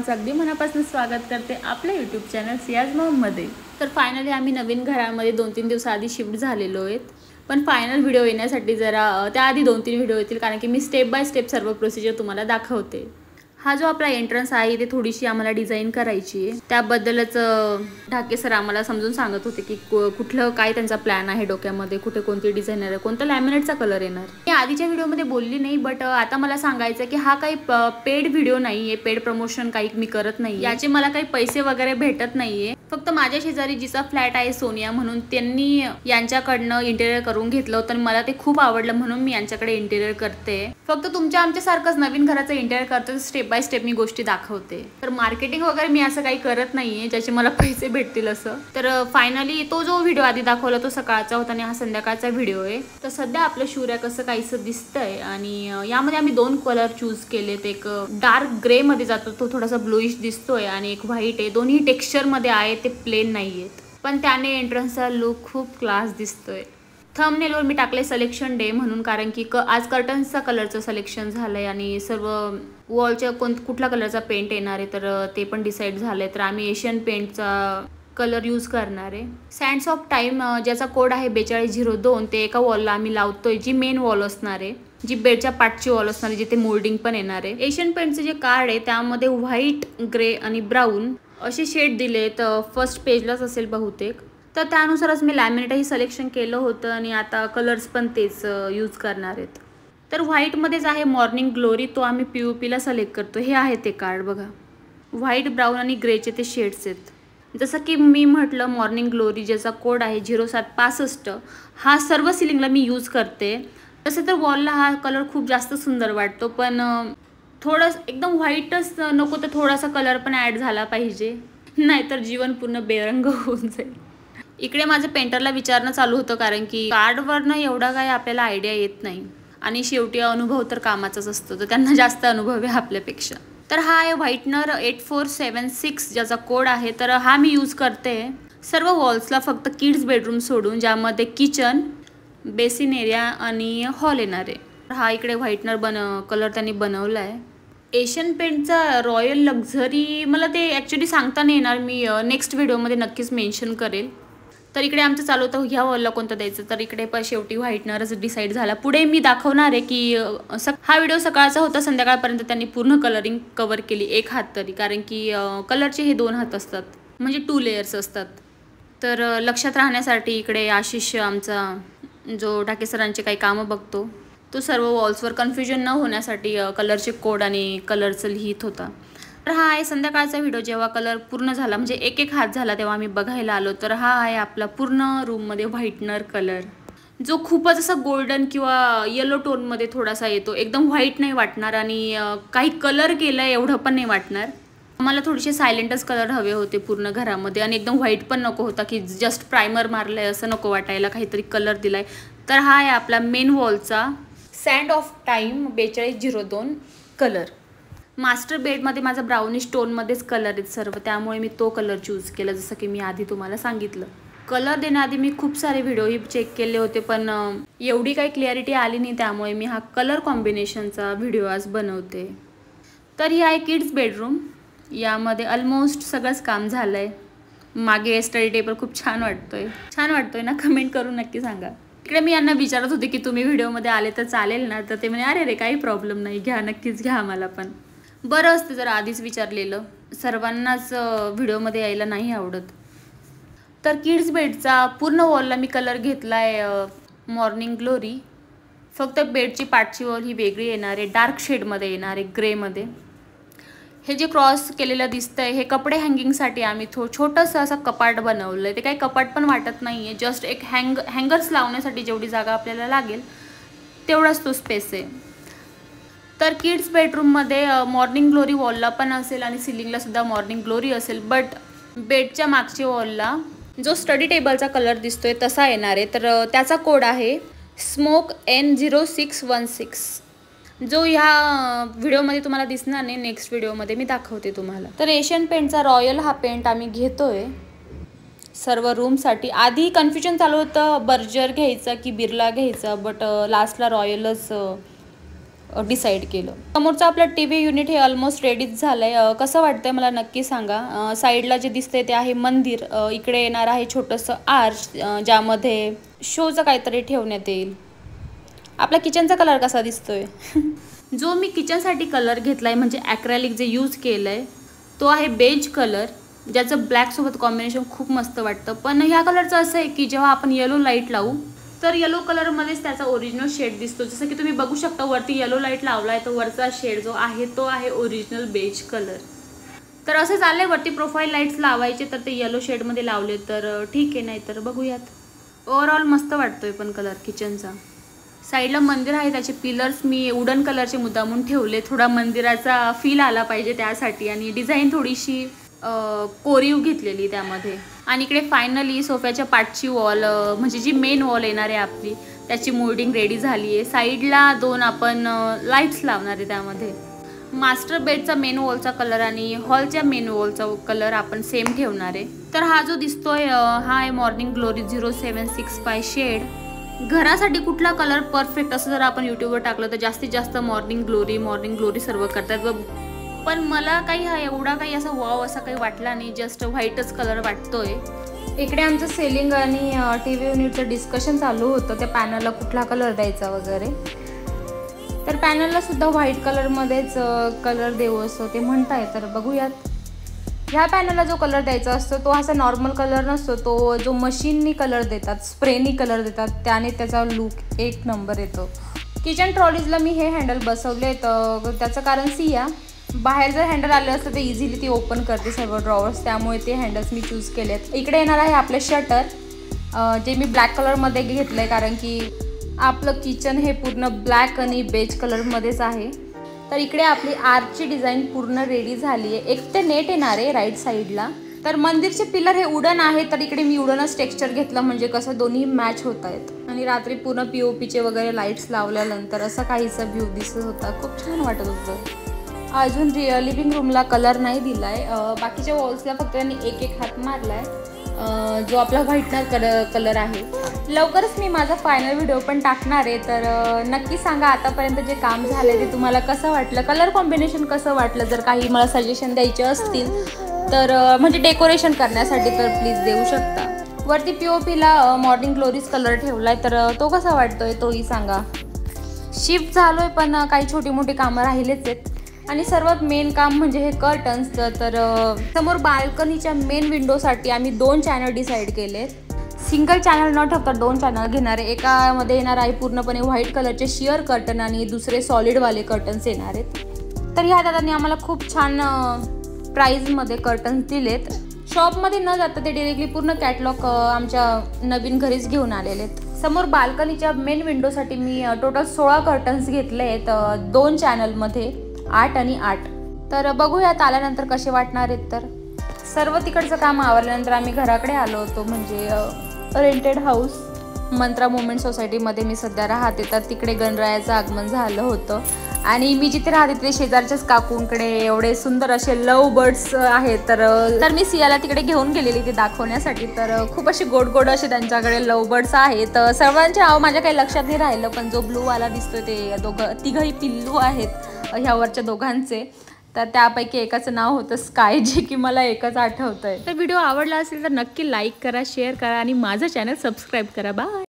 सर्वांचं अगदी मनापासून स्वागत करते आपल्या यूट्यूब चॅनल सियाज मॉममध्ये। तर फायनली आम्ही नवीन घरामध्ये 2-3 दिवसाआधी शिफ्ट झालेलो आहेत, पण फायनल व्हिडिओ येण्यासाठी जरा त्याआधी 2-3 व्हिडिओ येतील, कारण की मी स्टेप बाय स्टेप सर्व प्रोसिजर तुम्हाला दाखवते। हा जो आपला एंट्रन्स आहे ते थोडीशी आम्हाला डिझाइन करायची आहे, त्याबद्दलच ढाके सर आम्हाला समजून सांगत होते की कुठलं काय त्यांचा प्लॅन आहे डोक्यामध्ये, कुठे कोणती डिझाइनर आहे, कोणता लॅमिनेटचा कलर येणार। मी आधीच्या व्हिडिओमध्ये बोलली नाही, बट आता मला सांगायचं की हा काही पेड व्हिडिओ नाहीये, पेड प्रमोशन काही मी करत नाही, याचे मला काही पैसे वगैरे भेटत नाहीये। फक्त माझ्या शेजारी जिचा फ्लॅट आहे सोनिया म्हणून, त्यांनी यांच्याकडनं इंटेरियर करून घेतलं होतं आणि मला ते खूप आवडलं म्हणून मी यांच्याकडे इंटेरियर करते। फक्त तुमच्या आमच्यासारखंच नवीन घराचं इंटेरियर करते, स्टेप बाय स्टेप मी गोष्टी दाखवते। तर मार्केटिंग वगैरे मी असं काही करत नाहीये ज्याचे मला पैसे भेटतील असं। तर फायनली तो जो व्हिडिओ आधी दाखवला तो सकाळचा होता आणि हा संध्याकाळचा व्हिडिओ आहे। तर सध्या आपलं शूर्या कसं काहीसं दिसतंय आणि यामध्ये आम्ही 2 कलर चूज केलेत। एक डार्क ग्रे मध्ये जातो, तो थोडासा ब्लूइश दिसतोय, आणि एक व्हाईट आहे। दोन्ही टेक्स्चर मध्ये आहे, ते प्लेन नाहीयेत, पण त्याने एंट्रन्सचा लुक खूप क्लास दिसतोय। थंबनेलवर मी टाकले सिलेक्शन डे म्हणून, कारण की आज कर्टन्सचा कलरचं सिलेक्शन झालंय आणि सर्व वॉलच्या कुठला कलरचा पेंट येणार आहे तर ते पण डिसाईड झालंय। तर आम्ही एशियन पेंटचा कलर यूज करणार आहे। सँड्स ऑफ टाइम ज्याचा कोड आहे 4202, ते एका वॉलला आम्ही लावतोय, जी मेन वॉल असणार आहे, जी बेडच्या पाठची वॉल असणार आहे, जिथे मोल्डिंग पण येणार आहे। एशियन पेंटचं जे कार्ड आहे त्यामध्ये व्हाईट, ग्रे आणि ब्राऊन असे शेड दिले, तर फर्स्ट पेजलाच असेल बहुतेक। तर त्यानुसारच मी लॅमिनेटही सिलेक्शन केलं होतं आणि आता कलर्स पण तेच यूज करणार आहेत। तर व्हाईटमध्येच आहे मॉर्निंग ग्लोरी, तो आम्ही POPला सिलेक्ट करतो। हे आहे ते कार्ड बघा, व्हाईट, ब्राऊन आणि ग्रेचे ते शेड्स आहेत। जसं की मी म्हटलं, मॉर्निंग ग्लोरी ज्याचा कोड आहे 0765, हा सर्व सिलिंगला मी यूज करते। तसं तर वॉलला हा कलर खूप जास्त सुंदर वाटतो, पण थोडं एकदम व्हाईटच नको, तर थोडासा कलर पण ॲड झाला पाहिजे, नाहीतर जीवन पूर्ण बेरंग होऊन जाईल। इकडे माझं पेंटरला विचारणं चालू होतं, कारण की कार्डवरनं एवढा काही आपल्याला आयडिया येत नाही आणि शेवटी अनुभव तर कामाचाच असतो, तर त्यांना जास्त अनुभव आहे आपल्यापेक्षा। तर हा आहे व्हाईटनर 8476 ज्याचा कोड आहे, तर हा मी यूज करते सर्व वॉल्सला, फक्त किड्स बेडरूम सोडून, ज्यामध्ये किचन, बेसिन एरिया आणि हॉल येणार आहे। हा इकडे व्हाईटनर कलर त्यांनी बनवला आहे। एशियन पेंटचा रॉयल लक्झरी मला ते ॲक्च्युली सांगता नाही येणार, मी नेक्स्ट व्हिडिओमध्ये नक्कीच मेन्शन करेल। तर इकडे आमचं चालू होतं ह्या वॉलला कोणतं द्यायचं, तर इकडे पण शेवटी व्हाईटनरच डिसाईड झाला। पुढे मी दाखवणार आहे की हा व्हिडिओ सकाळचा होता, संध्याकाळपर्यंत त्यांनी पूर्ण कलरिंग कवर केली, एक हात तरी, कारण की कलरचे हे 2 हात असतात, म्हणजे 2 लेयर्स असतात। तर लक्षात राहण्यासाठी इकडे आशिष आमचा, जो ढाके सरांचे काही कामं बघतो, तो सर्व वॉल्सवर कन्फ्युजन न होण्यासाठी कलरचे कोड आणि कलरचं लिहित होता। तर हा आहे संध्याकाळचा व्हिडिओ, जेव्हा कलर पूर्ण झाला, म्हणजे एक हात झाला, तेव्हा आम्ही बघायला आलो। तर हा आहे आपला पूर्ण रूममध्ये व्हाईटनर कलर, जो खूपच असा गोल्डन किंवा येलो टोनमध्ये थोडासा येतो, एकदम व्हाईट नाही वाटणार आणि काही कलर केलं आहे एवढं पण नाही वाटणार। मला थोडेसे सायलेंटच कलर हवे होते पूर्ण घरामध्ये, आणि एकदम व्हाईट पण नको होता की जस्ट प्रायमर मारलंय असं नको वाटायला, काहीतरी कलर दिलाय। तर हा आहे आपला मेन वॉलचा sand of time 4202 colour. Master बेडमध्ये माझा ब्राउनिश टोनमध्येच कलर आहेत सर्व, त्यामुळे मी तो कलर चूज केला, जसं की मी आधी तुम्हाला सांगितलं। कलर देण्याआधी मी खूप सारे व्हिडिओही चेक केले होते, पण एवढी काही क्लिअरिटी आली नाही, त्यामुळे मी हा कलर कॉम्बिनेशनचा व्हिडिओ आज बनवते। तर ही आहे किड्स बेडरूम, यामध्ये ऑलमोस्ट सगळंच काम झालं आहे। मागे स्टडी टेबल खूप छान वाटतोय ना, कमेंट करून नक्की सांगा। इकडे मी यांना विचारत होते की तुम्ही व्हिडिओमध्ये आले तर चालेल ना, तर ते म्हणे अरे रे काही प्रॉब्लेम नाही, घ्या, नक्कीच घ्या, मला पण बरं असतं जर आधीच विचारलेलं, सर्वांनाच व्हिडिओमध्ये यायला नाही आवडत। तर किड्स बेडचा पूर्ण वॉलला मी कलर घेतला आहे मॉर्निंग ग्लोरी, फक्त बेडची पाठची वॉल ही वेगळी येणार आहे, डार्क शेडमध्ये येणार आहे, ग्रेमध्ये। हे जे क्रॉस केलेलं दिसतंय हे कपडे हँगिंगसाठी आम्ही छोटंसं असं कपाट बनवलं आहे। ते काही कपाट पण वाटत नाही आहे, जस्ट एक हँगर्स लावण्यासाठी जेवढी जागा आपल्याला लागेल तेवढाच तो स्पेस आहे। तर किड्स बेडरूममध्ये मॉर्निंग ग्लोरी वॉलला पण असेल आणि सिलिंगला सुद्धा मॉर्निंग ग्लोरी असेल, बट बेडच्या मागच्या वॉलला जो स्टडी टेबलचा कलर दिसतोय तसा येणार आहे। तर त्याचा कोड आहे स्मोक N0616, जो ह्या व्हिडिओमध्ये तुम्हाला दिसणार नाही, नेक्स्ट व्हिडिओमध्ये मी दाखवते तुम्हाला। तर एशियन पेंटचा रॉयल हा पेंट आम्ही घेतोय सर्व रूमसाठी। आधी कन्फ्युजन चालू होतं बर्जर घ्यायचा की बिर्ला घ्यायचा, बट लास्टला रॉयलच डिसाईड केलं. समोरचं आपलं TV युनिट हे ऑलमोस्ट रेडीच झालं आहे. कसं वाटतंय मला नक्की सांगा. साईडला जे दिसतंय ते आहे मंदिर. इकडे येणार आहे छोटंसं आर्च, ज्यामध्ये शोचं काहीतरी ठेवण्यात येईल. आपला किचनचा कलर कसा दिसतोय? जो मी किचनसाठी कलर घेतला आहे म्हणजे ॲक्रेलिक जे यूज केलं आहे तो आहे बेज कलर, ज्याचं ब्लॅकसोबत कॉम्बिनेशन खूप मस्त वाटतं. पण ह्या कलरचं असं आहे की जेव्हा आपण येलो लाईट लावू तर येलो कलरमध्येच त्याचा ओरिजिनल शेड दिसतो. जसं की तुम्ही बघू शकता वरती येलो लाईट लावला आहे तर वरचा शेड जो आहे तो आहे ओरिजिनल बेज कलर. तर असं चाललंय वरती प्रोफाईल लाईट्स लावायचे तर ते येलो शेडमध्ये लावले तर ठीक आहे, नाही तर बघूयात. ओव्हरऑल मस्त वाटतोय पण कलर किचनचा. साईडला मंदिर आहे, त्याचे पिलर्स मी वुडन कलरचे मुद्दामून ठेवले. थोडा मंदिराचा फील आला पाहिजे त्यासाठी आणि डिझाईन थोडीशी कोरीव घेतलेली त्यामध्ये. आणि इकडे फायनली सोफ्याच्या पाठची वॉल म्हणजे जी मेन वॉल येणार आहे आपली त्याची मोल्डिंग रेडी झाली आहे. साईडला 2 आपण लाईट्स लावणार आहे त्यामध्ये. मास्टर बेडचा मेन वॉलचा कलर आणि हॉलच्या मेन वॉलचा कलर आपण सेम ठेवणार आहे. तर हा जो दिसतोय हा आहे मॉर्निंग ग्लोरी 0765 शेड. घरासाठी कुठला कलर परफेक्ट असं जर आपण यूट्यूबवर टाकलं तर जास्तीत जास्त मॉर्निंग ग्लोरी सर्व करतात. पण मला काही हा एवढा काही असा वाव असा काही वाटला नाही, जस्ट व्हाईटच कलर वाटतोय. इकडे आमचं सेलिंग आणि TV युनिटचं डिस्कशन चालू होतं, त्या पॅनलला कुठला कलर द्यायचा वगैरे. तर पॅनलला सुद्धा व्हाईट कलरमध्येच कलर देऊ असं ते म्हणताय. तर बघूयात. ह्या पॅनलला जो कलर द्यायचा असतो तो असा नॉर्मल कलर नसतो, तो जो मशीननी कलर देतात, स्प्रेनी कलर देतात, त्याने त्याचा लुक एक नंबर येतो. किचन ट्रॉलीजला मी हे हँडल बसवले तर त्याचं कारण सिया बाहेर जर हँडल आलं असतं तर इझिली ती ओपन करते सर्व ड्रॉवर्स, त्यामुळे ते हँडल्स मी चूज केलेत. इकडे येणार आहे आपलं शटर, जे मी ब्लॅक कलरमध्ये घेतलं आहे कारण की आपलं किचन हे पूर्ण ब्लॅक आणि बेज कलरमध्येच आहे. तर इकडे आपली आर्चची डिझाईन पूर्ण रेडी झाली आहे. एक ते नेट येणार आहे राईट साईडला. तर मंदिरचे पिलर हे वुडन आहे तर इकडे मी वुडनच टेक्स्चर घेतलं म्हणजे कसं दोन्ही मॅच होत आहेत. आणि रात्री पूर्ण POPचे वगैरे लाईट्स लावल्यानंतर असं काहीसा व्ह्यू दिसत होता, खूप छान वाटत होतं. अजून लिव्हिंग रूमला कलर नाही दिला आहे. बाकीच्या वॉल्सला फक्त त्यांनी एक हात मारला आहे, जो आपला व्हाईटनर कलर आहे. लवकरच मी माझा फायनल व्हिडिओ पण टाकणार आहे. तर नक्की सांगा आतापर्यंत जे काम झालं ते तुम्हाला कसं वाटलं, कलर कॉम्बिनेशन कसं वाटलं. जर काही मला सजेशन द्यायचे असतील तर म्हणजे डेकोरेशन करण्यासाठी तर प्लीज देऊ शकता. वरती POPला मॉर्निंग ग्लोरीज कलर ठेवला आहे तर तो कसा वाटतोय तोही सांगा. शिफ्ट झालो आहे पण काही छोटी मोठी कामं राहिलेच आहेत. आणि सर्वात मेन काम म्हणजे हे कर्टन्स. तर समोर बाल्कनीच्या मेन विंडोसाठी आम्ही 2 चॅनल डिसाईड केले. सिंगल चॅनल न ठेवता 2 चॅनल घेणार आहे. एकामध्ये येणार आहे पूर्णपणे व्हाईट कलरचे शिअर कर्टन आणि दुसरे सॉलिडवाले कर्टन्स येणार आहेत. तर ह्या दादांनी आम्हाला खूप छान प्राईजमध्ये कर्टन्स दिलेत. शॉपमध्ये न जाता ते डिरेक्टली पूर्ण कॅटलॉग आमच्या नवीन घरीच घेऊन आलेले आहेत. समोर बाल्कनीच्या मेन विंडोसाठी मी टोटल 16 कर्टन्स घेतले आहेत 2 चॅनलमध्ये 8 आणि 8. तर बघूयात आल्यानंतर कसे वाटणार आहेत. तर सर्व तिकडचं काम आवरल्यानंतर आम्ही घराकडे आलो होतो, म्हणजे रेंटेड हाऊस मंत्रा मुवमेंट सोसायटीमध्ये मी सध्या राहते. तर तिकडे गणरायाचं आगमन झालं होतं आणि मी जिथे राहते तिथे शेजारच्याच काकूंकडे एवढे सुंदर असे लव बर्ड्स आहेत. तर मी सियाला तिकडे घेऊन गेलेली ते दाखवण्यासाठी. तर खूप असे गोड असे त्यांच्याकडे लव बर्ड्स आहेत. सर्वांचे नाव माझ्या काही लक्षात नाही राहिलं, पण जो ब्लूवाला दिसतोय ते तिघही पिल्लू आहेत ह्यावरच्या दोघांचे. तर त्यापैकी एकाचं नाव होतं स्काय, जे की मला एकच आठवतंय. तर व्हिडिओ आवडला असेल तर नक्की लाईक करा, शेअर करा आणि माझं चॅनल सबस्क्राईब करा. बाय.